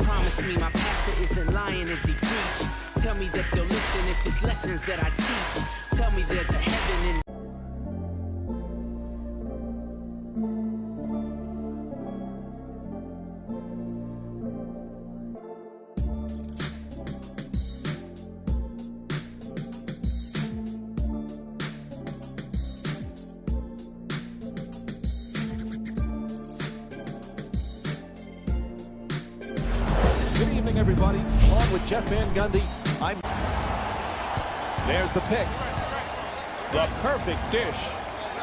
Promise me my pastor isn't lying as he preach. Tell me that they'll listen if it's lessons that I teach. Tell me there's a heaven in. Good evening, everybody. Along with Jeff Van Gundy, there's the pick. The perfect dish.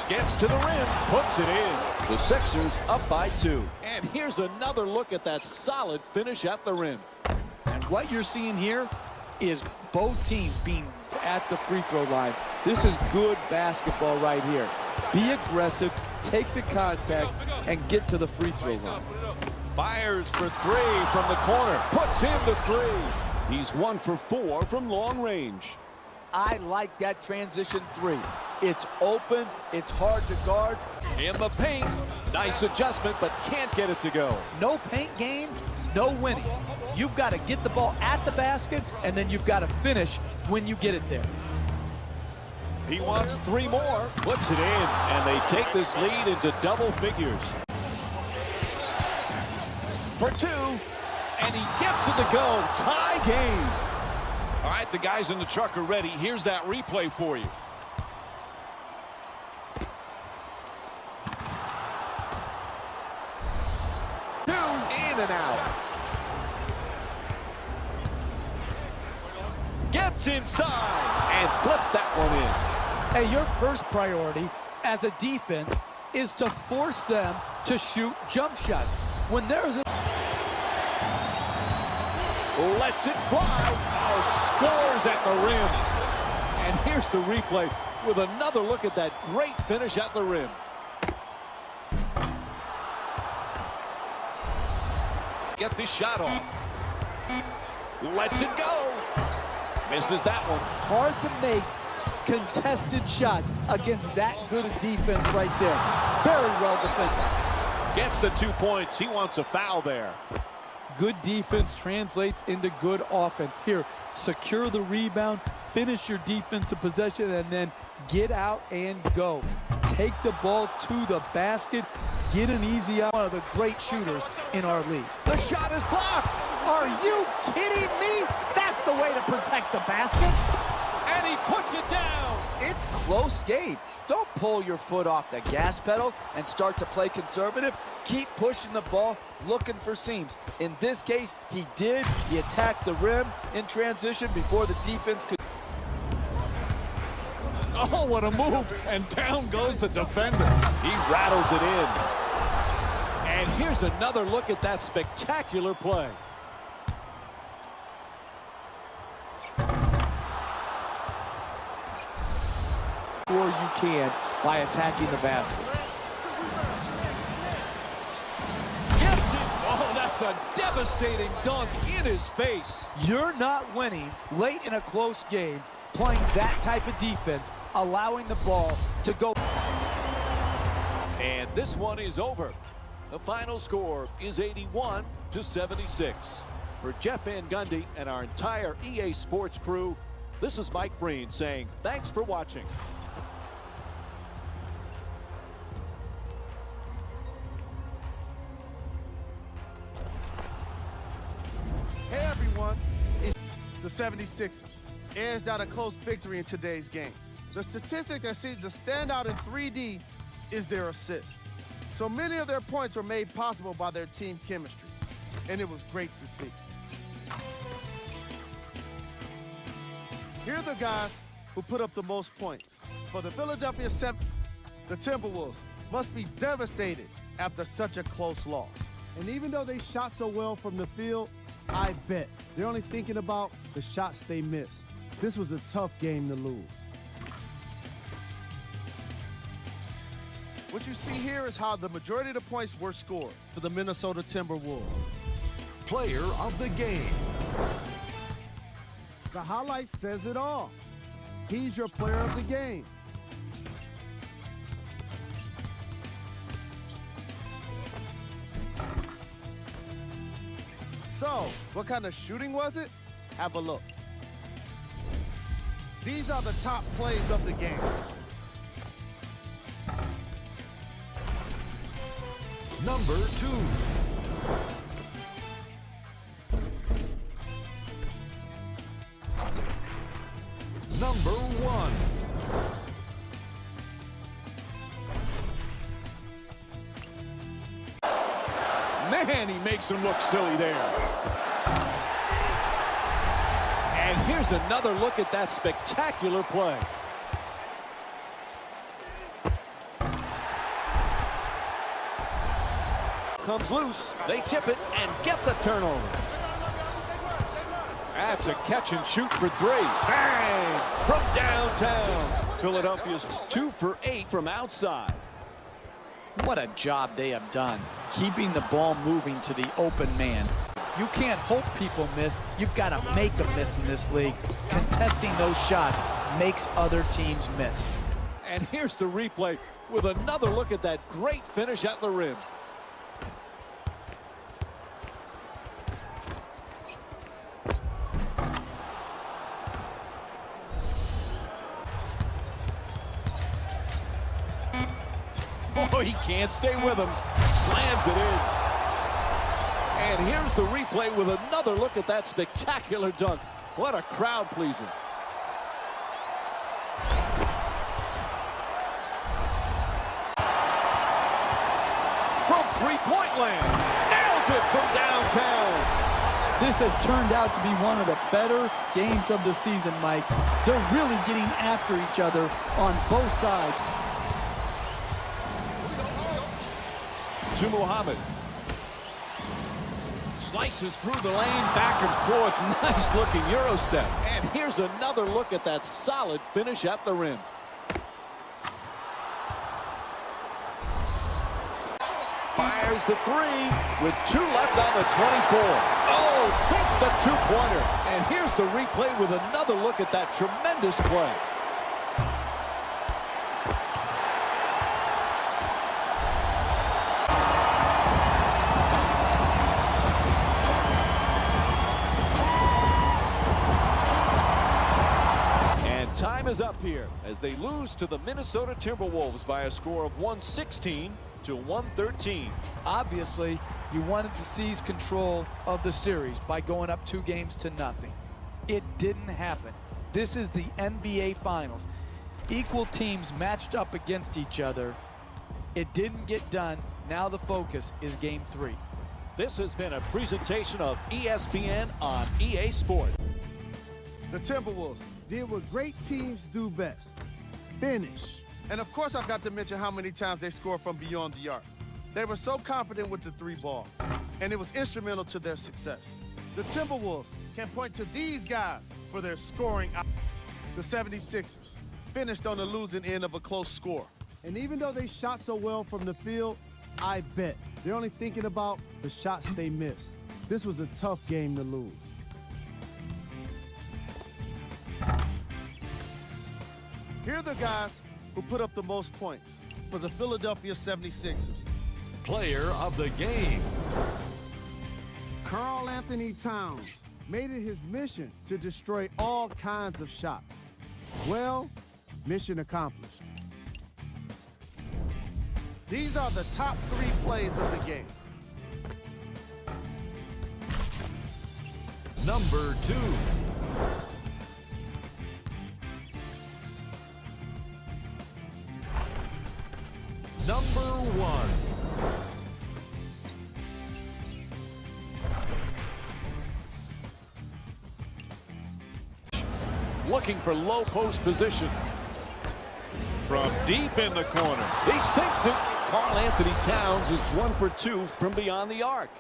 Gets to the rim, puts it in. The Sixers up by 2. And here's another look at that solid finish at the rim. And what you're seeing here is both teams being at the free throw line. This is good basketball right here. Be aggressive, take the contact, and get to the free throw line. Fires for 3 from the corner. Puts in the 3. He's 1 for 4 from long range. I like that transition 3. It's open, it's hard to guard. In the paint. Nice adjustment, but can't get it to go. No paint game, no winning. You've got to get the ball at the basket, and then you've got to finish when you get it there. He wants 3 more. Puts it in, and they take this lead into double figures. For 2, and he gets it to go. Tie game. All right, the guys in the truck are ready. Here's that replay for you. In and out. Gets inside and flips that one in. Hey, your first priority as a defense is to force them to shoot jump shots. When there's a lets it fly. Oh, scores at the rim. And here's the replay with another look at that great finish at the rim. Get this shot off. Lets it go. Misses that one. hard to make contested shots against that good a defense right there. Very well defended. Gets the 2 points. He wants a foul there. Good defense translates into good offense. Here, secure the rebound, finish your defensive possession, and then get out and go. Take the ball to the basket, get an easy out. One of the great shooters in our league. The shot is blocked. Are you kidding me? That's the way to protect the basket. And he puts it down. It's close game. Don't pull your foot off the gas pedal and start to play conservative. Keep pushing the ball, looking for seams. In this case, he did. He attacked the rim in transition before the defense could. Oh, what a move. And down goes the defender. He rattles it in. And here's another look at that spectacular play. Or you can by attacking the basket. Gets it. Oh, that's a devastating dunk in his face. You're not winning late in a close game playing that type of defense, allowing the ball to go. And this one is over. The final score is 81-76. For Jeff Van Gundy and our entire EA Sports crew, this is Mike Breen saying thanks for watching. Hey everyone, it's the 76ers. Edged out a close victory in today's game. The statistic that seems to stand out in 3D is their assists. So many of their points were made possible by their team chemistry, and it was great to see. Here are the guys who put up the most points. For the Philadelphia 7, the Timberwolves must be devastated after such a close loss. And even though they shot so well from the field, I bet they're only thinking about the shots they missed. This was a tough game to lose. What you see here is how the majority of the points were scored for the Minnesota Timberwolves. Player of the game. The highlight says it all. He's your player of the game. So, what kind of shooting was it? Have a look. These are the top plays of the game. Number 2. Number 1. Man, he makes him look silly there. And here's another look at that spectacular play. Comes loose. They tip it and get the turnover. That's a catch and shoot for 3. Bang! From downtown. Philadelphia's 2 for 8 from outside. What a job they have done, keeping the ball moving to the open man. You can't hope people miss. You've got to make them miss in this league. Contesting those shots makes other teams miss. And here's the replay with another look at that great finish at the rim. Oh, he can't stay with him. Slams it in. And here's the replay with another look at that spectacular dunk. What a crowd pleaser. From three-point land. Nails it from downtown. This has turned out to be one of the better games of the season, Mike. They're really getting after each other on both sides. To Muhammad. Slices through the lane, back and forth. Nice looking Euro step. And here's another look at that solid finish at the rim. Fires the 3 with 2 left on the 24. Oh, sinks the 2-pointer. And here's the replay with another look at that tremendous play. Time is up here as they lose to the Minnesota Timberwolves by a score of 116 to 113. Obviously, you wanted to seize control of the series by going up 2-0. It didn't happen. This is the NBA Finals. Equal teams matched up against each other. It didn't get done. Now the focus is Game 3. This has been a presentation of ESPN on EA Sport. The Timberwolves Did what great teams do best. Finish. And of course, I've got to mention how many times they scored from beyond the arc. They were so confident with the 3 ball, and it was instrumental to their success. The Timberwolves can point to these guys for their scoring. The 76ers finished on the losing end of a close score. And even though they shot so well from the field, I bet they're only thinking about the shots they missed. This was a tough game to lose. Here are the guys who put up the most points for the Philadelphia 76ers. Player of the game. Karl Anthony Towns made it his mission to destroy all kinds of shots. Well, mission accomplished. These are the top 3 plays of the game. Number 2. Number 1. Looking for low post position. From deep in the corner. He sinks it. Karl Anthony Towns is 1 for 2 from beyond the arc.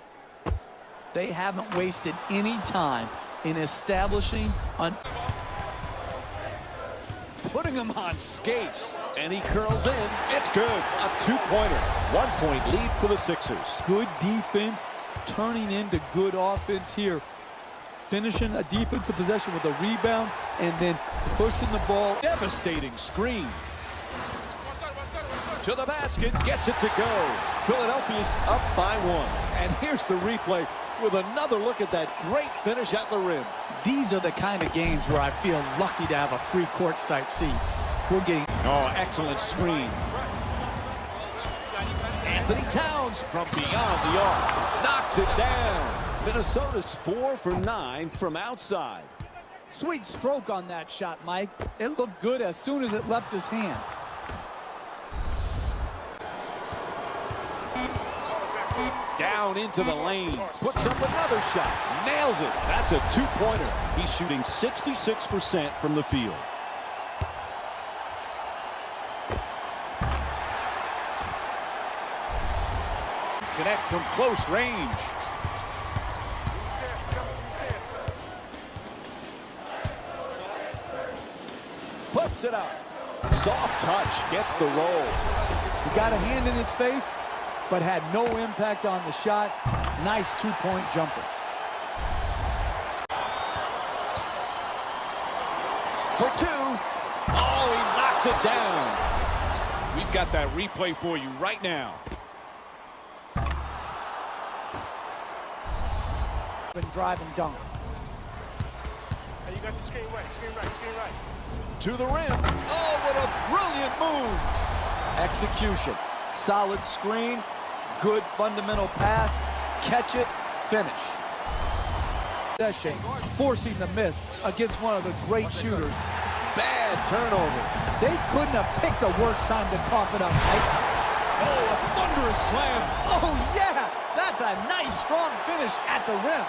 They haven't wasted any time in establishing an... Putting him on skates. And he curls in. It's good. A 2-pointer. 1-point lead for the Sixers. Good defense turning into good offense here. Finishing a defensive possession with a rebound and then pushing the ball. Devastating screen. To the basket. Gets it to go. Philadelphia's up by 1. And here's the replay with another look at that great finish at the rim. These are the kind of games where I feel lucky to have a free courtside seat. We're getting... Oh, excellent screen. Anthony Towns from beyond the arc knocks it down. Minnesota's 4 for 9 from outside. Sweet stroke on that shot, Mike. It looked good as soon as it left his hand. Down into the lane, puts up another shot, nails it. That's a two-pointer. He's shooting 66% from the field. Connect from close range. Puts it up. Soft touch, gets the roll. He got a hand in his face, but had no impact on the shot. Nice two-point jumper. For two. Oh, he knocks it down. We've got that replay for you right now. Drive and dunk. Hey, you got the skate right, skate right, skate right. To the rim. Oh, what a brilliant move. Execution. Solid screen. Good fundamental pass. Catch it. Finish. Possession. Forcing the miss against one of the great shooters. Bad turnover. They couldn't have picked a worse time to cough it up, Mike. Oh, a thunderous slam. Oh, yeah. That's a nice, strong finish at the rim.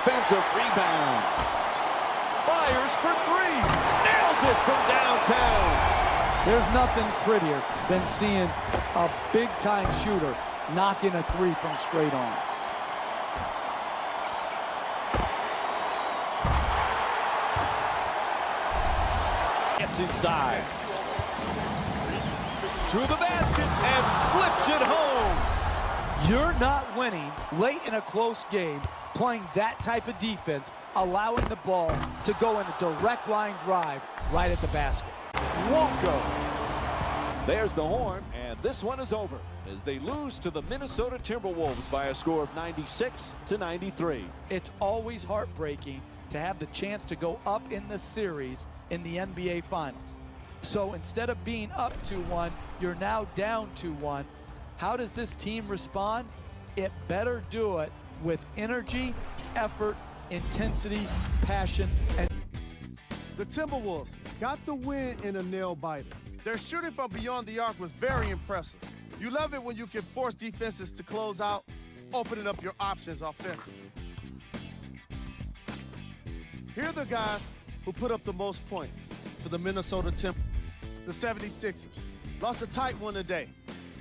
Offensive rebound. Fires for three. Nails it from downtown. There's nothing prettier than seeing a big-time shooter knocking a three from straight on. Gets inside. To the basket and flips it home. You're not winning late in a close game playing that type of defense, allowing the ball to go in a direct line drive right at the basket. Won't go. There's the horn, and this one is over as they lose to the Minnesota Timberwolves by a score of 96-93. It's always heartbreaking to have the chance to go up in the series in the NBA Finals. So instead of being up 2-1, you're now down 2-1. How does this team respond? It better do it with energy, effort, intensity, passion, and... The Timberwolves got the win in a nail-biter. Their shooting from beyond the arc was very impressive. You love it when you can force defenses to close out, opening up your options offensively. Here are the guys who put up the most points for the Minnesota Timberwolves. The 76ers lost a tight one today,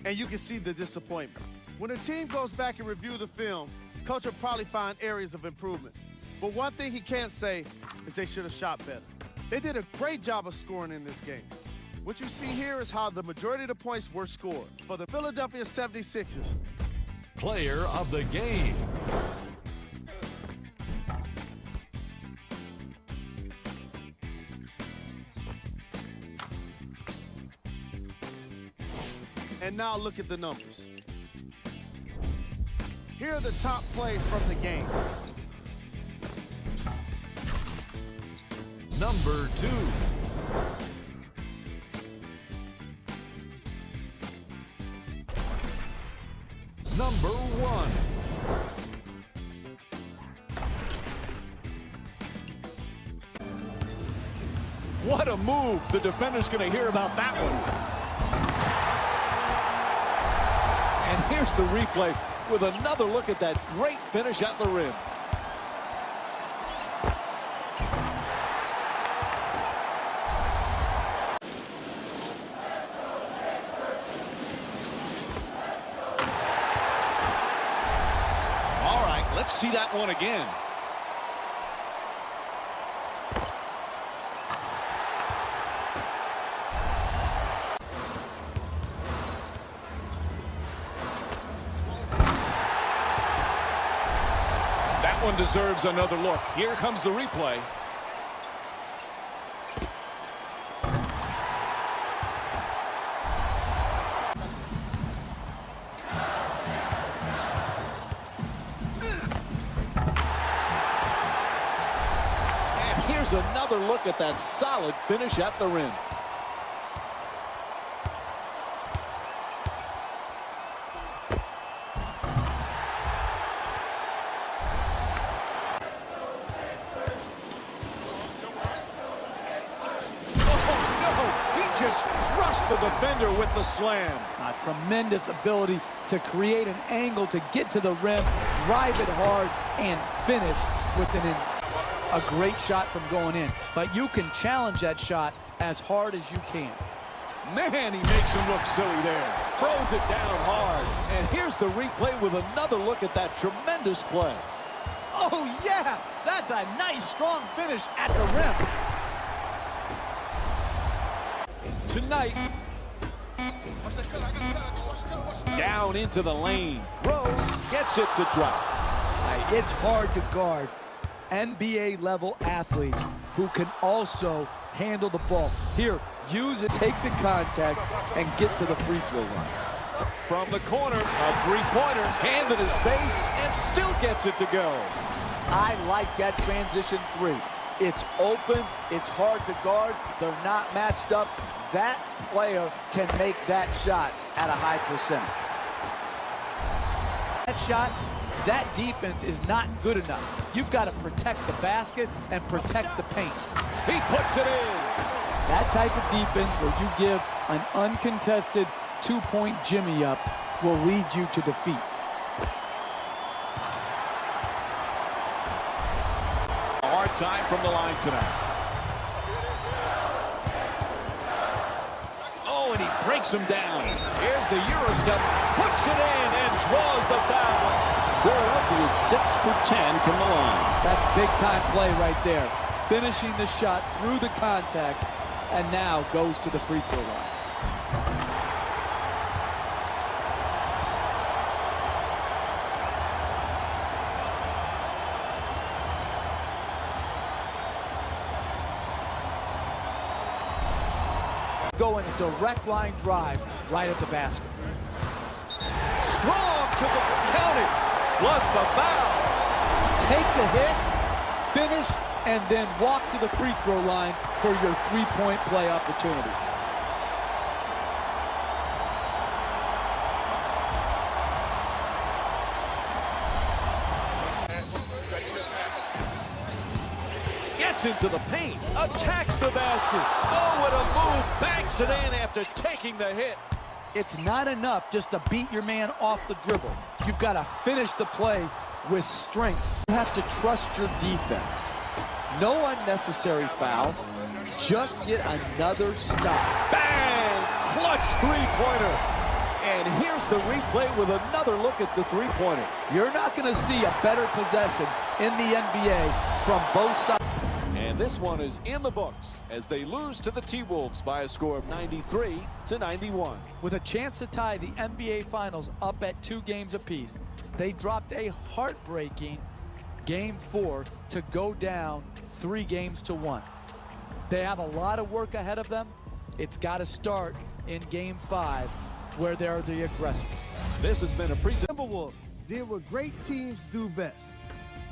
and you can see the disappointment. When a team goes back and review the film, coach will probably find areas of improvement. But one thing he can't say is they should have shot better. They did a great job of scoring in this game. What you see here is how the majority of the points were scored. For the Philadelphia 76ers, Player of the game. and now look at the numbers. Here are the top plays from the game. Number 2. Number 1. What a move. The defender's going to hear about that one. And here's the replay with another look at that great finish at the rim. All right, let's see that one again. That one deserves another look. Here comes the replay. Here's another look at that solid finish at the rim. Just crushed the defender with the slam. A tremendous ability to create an angle to get to the rim, drive it hard, and finish with a great shot from going in. But you can challenge that shot as hard as you can. Man, he makes him look silly there. Throws it down hard. And here's the replay with another look at that tremendous play. Oh, yeah! That's a nice, strong finish at the rim. Tonight, down into the lane. Rose gets it to drop. It's hard to guard NBA-level athletes who can also handle the ball. Here, use it, take the contact, and get to the free throw line. From the corner, a three-pointer, hand in his face, and still gets it to go. I like that transition three. It's open, it's hard to guard, they're not matched up. That player can make that shot at a high percentage. That shot, that defense is not good enough. You've got to protect the basket and protect the paint. He puts it in. That type of defense where you give an uncontested two-point jimmy up will lead you to defeat. A hard time from the line tonight. Oh, and he breaks him down. Here's the Euro step, puts it in and draws the foul. Philadelphia is 6 for 10 from the line. That's big-time play right there. Finishing the shot through the contact and now goes to the free throw line. Going a direct line drive right at the basket. Strong to the county, plus the foul. Take the hit, finish, and then walk to the free throw line for your three-point play opportunity. Gets into the paint, attacks the basket. Oh, what a move, banks it in after taking the hit. It's not enough just to beat your man off the dribble. You've got to finish the play with strength. You have to trust your defense. No unnecessary fouls. Just get another stop. Bang! Clutch three-pointer. And here's the replay with another look at the three-pointer. You're not going to see a better possession in the NBA from both sides. And this one is in the books as they lose to the T-Wolves by a score of 93-91. With a chance to tie the NBA Finals up at 2 games apiece, they dropped a heartbreaking Game 4 to go down 3-1. They have a lot of work ahead of them. It's got to start in Game 5, where they're the aggressor. This has been a presentation. Timberwolves did what great teams do best: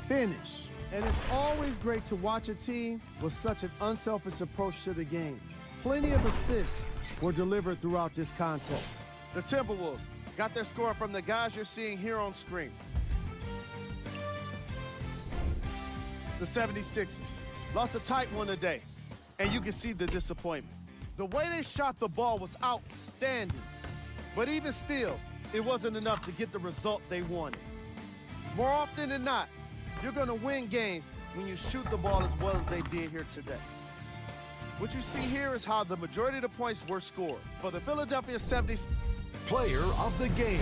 finish. And it's always great to watch a team with such an unselfish approach to the game. Plenty of assists were delivered throughout this contest. The Timberwolves got their score from the guys you're seeing here on screen. The 76ers lost a tight one today, and you can see the disappointment. The way they shot the ball was outstanding, but even still, it wasn't enough to get the result they wanted. More often than not, you're going to win games when you shoot the ball as well as they did here today. What you see here is how the majority of the points were scored. For the Philadelphia 76ers, Player of the game.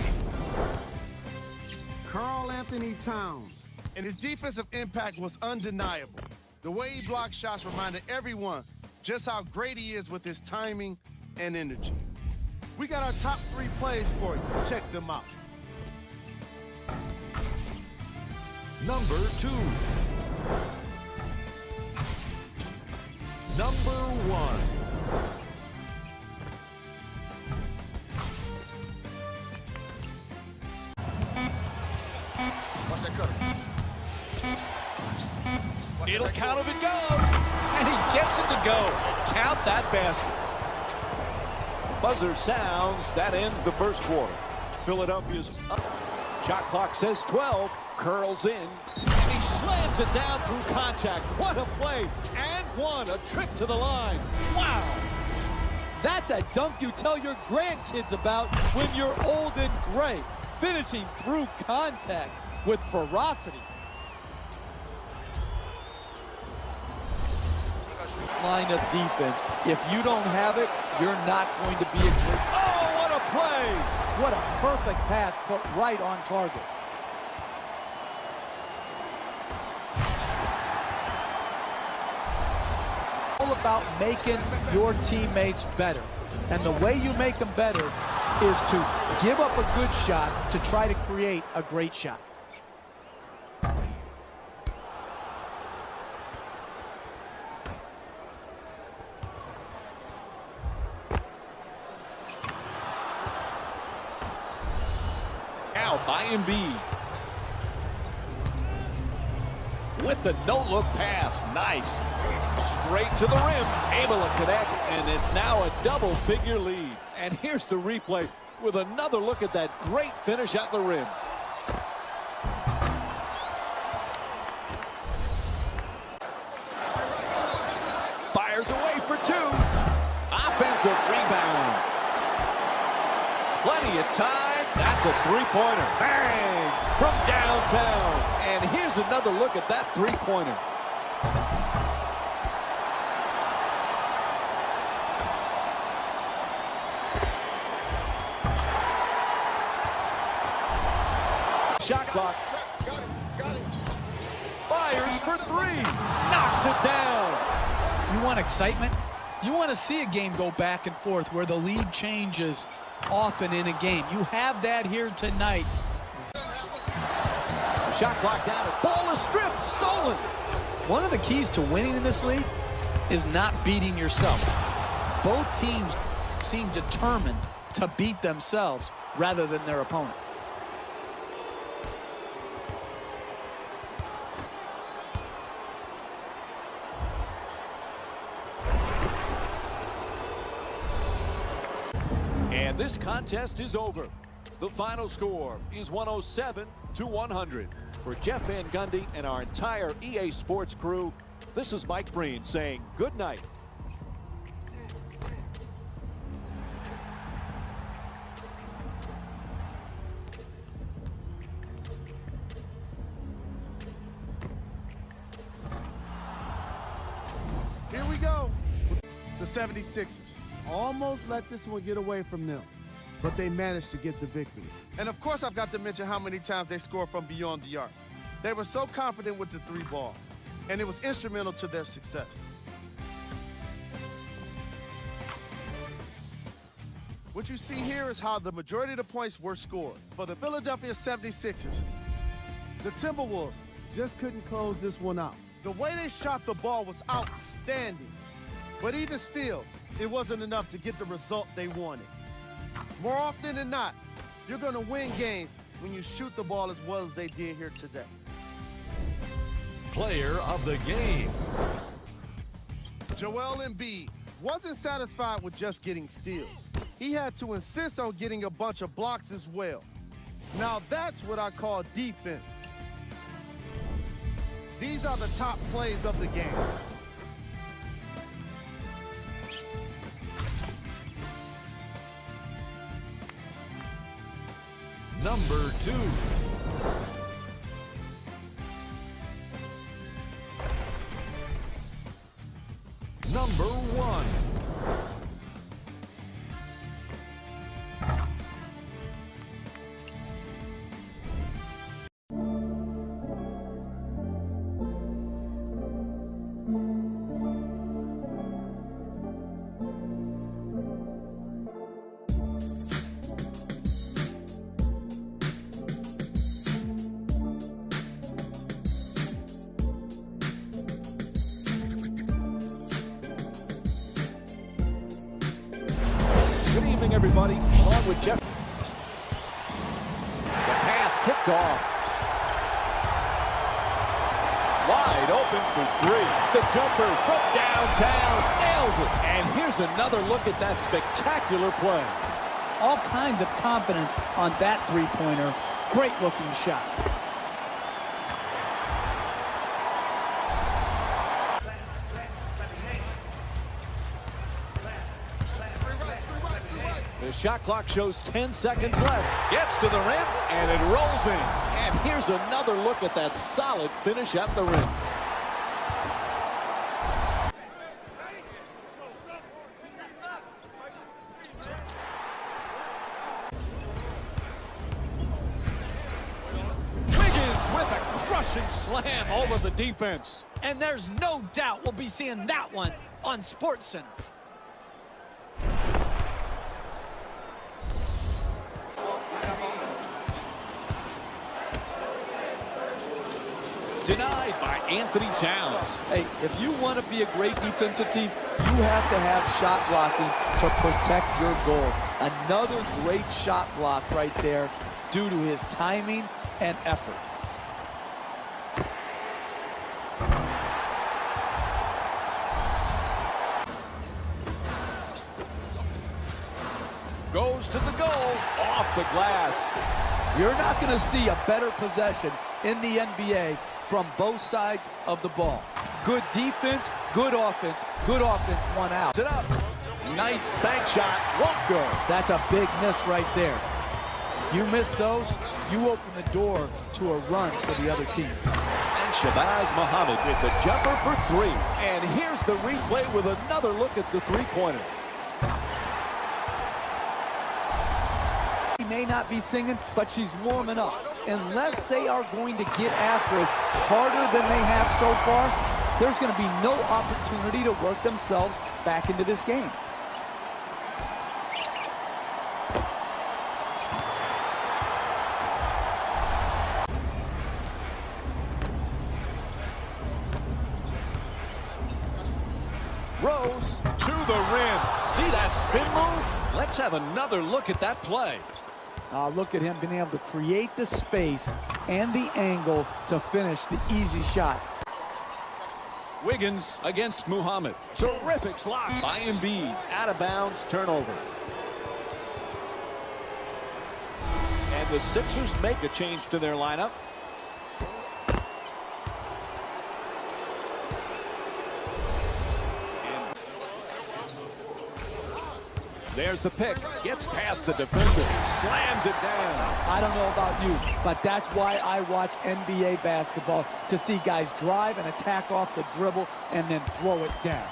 Karl Anthony Towns. and his defensive impact was undeniable. The way he blocked shots reminded everyone just how great he is with his timing and energy. We got our top 3 plays for you. Check them out. Number 2. Number 1. Watch that cutter. It'll count if it goes. And he gets it to go. Count that basket. Buzzer sounds. That ends the first quarter. Philadelphia's up. Shot clock says 12. Curls in. And he slams it down through contact. What a play. And one. A trip to the line. Wow. That's a dunk you tell your grandkids about when you're old and gray. Finishing through contact with ferocity. Line of defense. If you don't have it, you're not going to be a great. Oh, what a play! What a perfect pass put right on target. All about making your teammates better. And the way you make them better is to give up a good shot to try to create a great shot. Out by Embiid. With the no-look pass. Nice. Straight to the rim. Able to connect, and it's now a double-figure lead. And here's the replay with another look at that great finish at the rim. Fires away for two. Offensive rebound. Plenty of time. That's a three-pointer. Bang! From downtown. And here's another look at that three-pointer. Shot clock. Got it. Fires for three. Knocks it down. You want excitement? You want to see a game go back and forth where the lead changes often in a game. You have that here tonight. Shot clock down. Ball is stripped. Stolen. One of the keys to winning in this league is not beating yourself. Both teams seem determined to beat themselves rather than their opponent. And this contest is over. The final score is 107-100. For Jeff Van Gundy and our entire EA Sports crew, this is Mike Breen saying good night. Here we go. The 76ers almost let this one get away from them, but they managed to get the victory. And of course, I've got to mention how many times they scored from beyond the arc. They were so confident with the three ball, and it was instrumental to their success. What you see here is how the majority of the points were scored. For the Philadelphia 76ers, the Timberwolves Just couldn't close this one out. the way they shot the ball was outstanding. But even still, it wasn't enough to get the result they wanted. More often than not, you're going to win games when you shoot the ball as well as they did here today. Player of the game. Joel Embiid wasn't satisfied with just getting steals. He had to insist on getting a bunch of blocks as well. Now that's what I call defense. These are the top plays of the game. Number 2. Number 1. Good evening, everybody. Along with Jeff. The pass picked off. Wide open for three. The jumper from downtown nails it. And here's another look at that spectacular play. All kinds of confidence on that three-pointer. Great looking shot. The shot clock shows 10 seconds left. Gets to the rim, and it rolls in. And here's another look at that solid finish at the rim. Wiggins with a crushing slam over the defense. And there's no doubt we'll be seeing that one on SportsCenter. Denied by Anthony Towns. Hey, if you want to be a great defensive team, you have to have shot blocking to protect your goal. Another great shot block right there due to his timing and effort. Goes to the goal, off the glass. You're not going to see a better possession in the NBA from both sides of the ball. Good defense, good offense, one out. It up. Knight's bank shot won't go. That's a big miss right there. You miss those, you open the door to a run for the other team. And Shabazz Muhammad with the jumper for three. And here's the replay with another look at the three-pointer. She may not be singing, but she's warming up. Unless they are going to get after it harder than they have so far, there's going to be no opportunity to work themselves back into this game. Rose to the rim. See that spin move? Let's have another look at that play. Look at him being able to create the space and the angle to finish the easy shot. Wiggins against Muhammad. Terrific block by Embiid. Out of bounds, turnover. And the Sixers make a change to their lineup. There's the pick. Gets past the defender. Slams it down. I don't know about you, but that's why I watch NBA basketball, to see guys drive and attack off the dribble and then throw it down.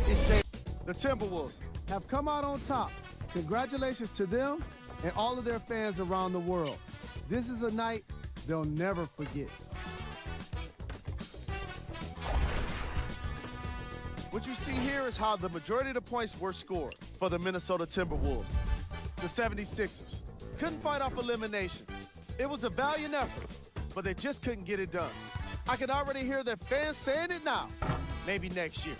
It's Jay. The Timberwolves have come out on top. Congratulations to them and all of their fans around the world. This is a night they'll never forget. What you see here is how the majority of the points were scored for the Minnesota Timberwolves. The 76ers couldn't fight off elimination. It was a valiant effort, but they just couldn't get it done. I can already hear their fans saying it now. Maybe next year.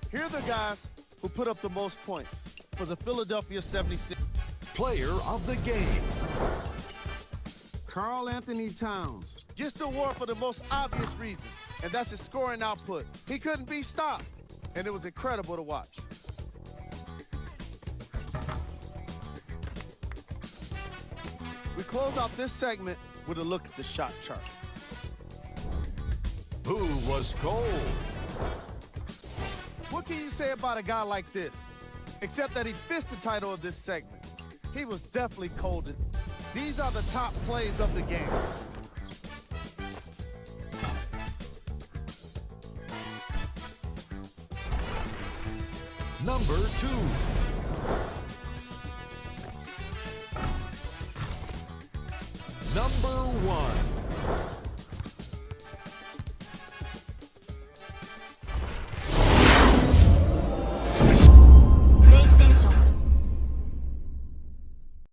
Here are the guys who put up the most points for the Philadelphia 76ers. Player of the game. Karl Anthony Towns gets the award for the most obvious reason, and that's his scoring output. He couldn't be stopped, and it was incredible to watch. We close out this segment with a look at the shot chart. Who was cold? What can you say about a guy like this? except that he fits the title of this segment. He was definitely cold. These are the top plays of the game. Number 2.